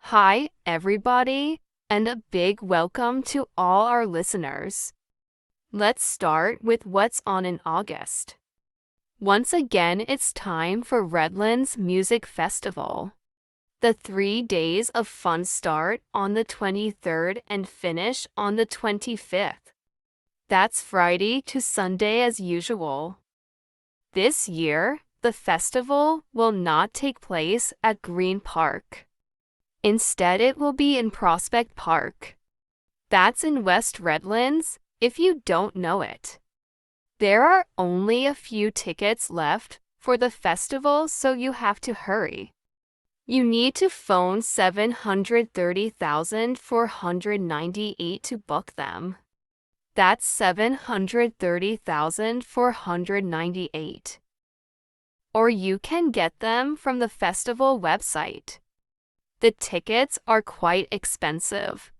Hi, everybody, and a big welcome to all our listeners. Let's start with what's on in August. Once again, it's time for Redlands Music Festival. The 3 days of fun start on the 23rd and finish on the 25th. That's Friday to Sunday as usual. This year, the festival will not take place at Green Park. Instead, it will be in Prospect Park. That's in West Redlands, if you don't know it. There are only a few tickets left for the festival, so you have to hurry. You need to phone 730,498 to book them. That's 730,498. Or you can get them from the festival website. The tickets are quite expensive.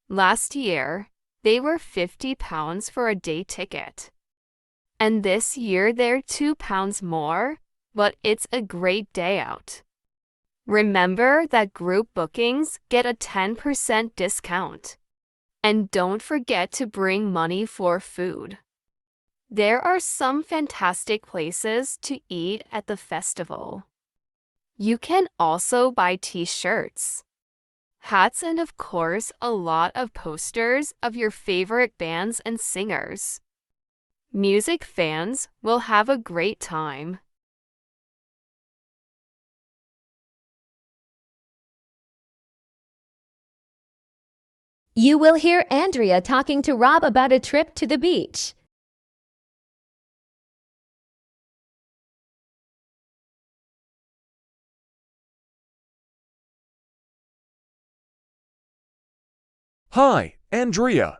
Last year, they were £50 for a day ticket. And this year they're £2 more, but it's a great day out. Remember that group bookings get a 10% discount. And don't forget to bring money for food. There are some fantastic places to eat at the festival. You can also buy t-shirts, hats, and of course a lot of posters of your favorite bands and singers. Music fans will have a great time. You will hear Andrea talking to Rob about a trip to the beach. Hi, Andrea.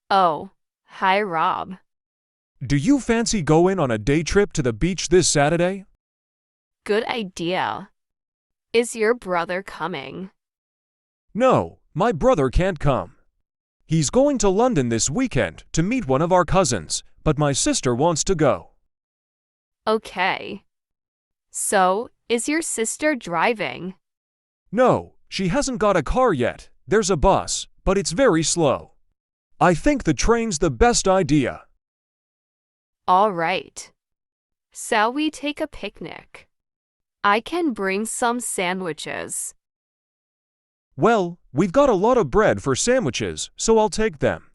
Oh, hi Rob. Do you fancy going on a day trip to the beach this Saturday? Good idea. Is your brother coming? No, my brother can't come. He's going to London this weekend to meet one of our cousins, but my sister wants to go. Okay. So, is your sister driving? No, she hasn't got a car yet. There's a bus, but it's very slow. I think the train's the best idea. All right. Shall we take a picnic? I can bring some sandwiches. Well, we've got a lot of bread for sandwiches, so I'll take them.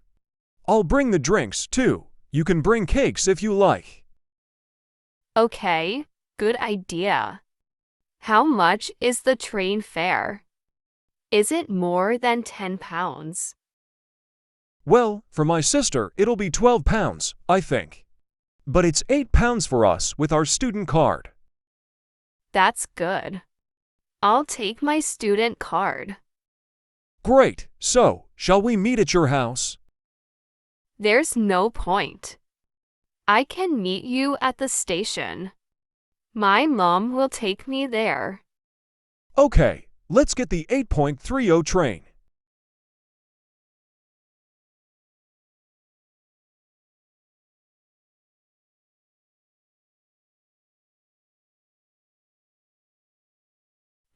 I'll bring the drinks, too. You can bring cakes if you like. Okay, good idea. How much is the train fare? Is it more than £10? Well, for my sister, it'll be £12, I think. But it's £8 for us with our student card. That's good. I'll take my student card. Great, so, shall we meet at your house? There's no point. I can meet you at the station. My mom will take me there. Okay, let's get the 8.30 train.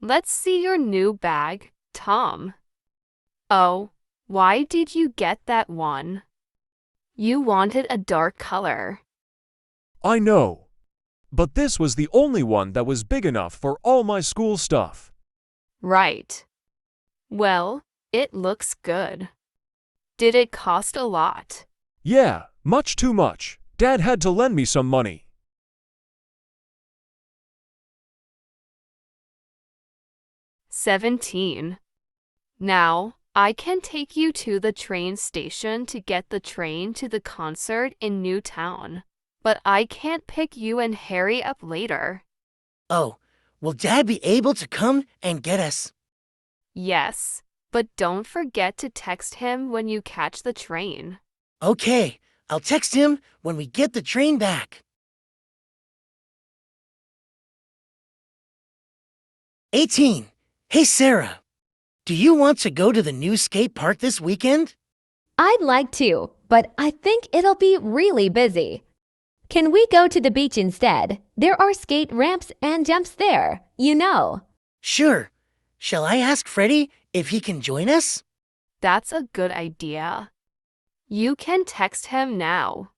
Let's see your new bag, Tom. Oh, why did you get that one? You wanted a dark color. I know. But this was the only one that was big enough for all my school stuff. Right. Well, it looks good. Did it cost a lot? Yeah, much too much. Dad had to lend me some money. $17. Now, I can take you to the train station to get the train to the concert in Newtown. But I can't pick you and Harry up later. Oh, will Dad be able to come and get us? Yes, but don't forget to text him when you catch the train. Okay, I'll text him when we get the train back. 18. Hey, Sarah. Do you want to go to the new skate park this weekend? I'd like to, but I think it'll be really busy. Can we go to the beach instead? There are skate ramps and jumps there, you know. Sure. Shall I ask Freddie if he can join us? That's a good idea. You can text him now.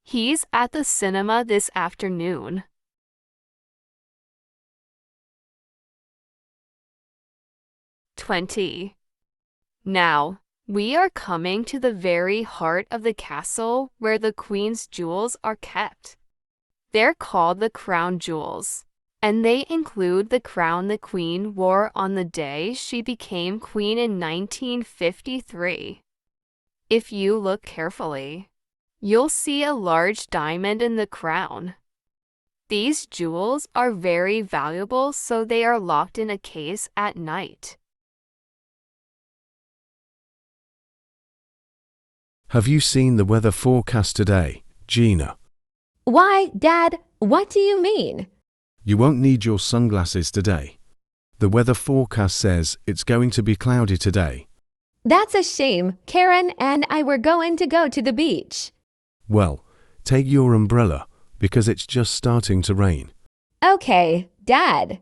He's at the cinema this afternoon. Now, we are coming to the very heart of the castle where the queen's jewels are kept. They're called the crown jewels, and they include the crown the queen wore on the day she became queen in 1953. If you look carefully, you'll see a large diamond in the crown. These jewels are very valuable, so they are locked in a case at night. Have you seen the weather forecast today, Gina? Why, Dad, what do you mean? You won't need your sunglasses today. The weather forecast says it's going to be cloudy today. That's a shame. Karen and I were going to go to the beach. Well, take your umbrella because it's just starting to rain. Okay, Dad.